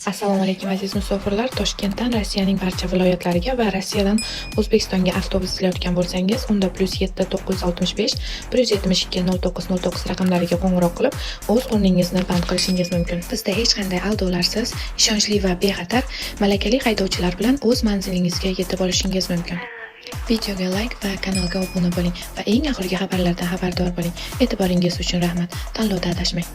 Assalomu alaykum aziz musofirlar. Toshkentdan Rossiyaning barcha viloyatlariga va Rossiyadan O'zbekistonga avtobus izlayotgan bo'lsangiz, unda +7 965 172 0909 raqamlariga qo'ng'iroq qilib, o'z o'rningizni band qilishingiz mumkin. Bizda hech qanday aldolarsiz, ishonchli va bexatar malakali haydovchilar bilan o'z manzilingizga yetib olishingiz mumkin. Videoga like va kanalga obuna bo'ling va eng oxirgi xabarlardan xabardor bo'ling. E'tiboringiz uchun rahmat. Tanlovda adashmang.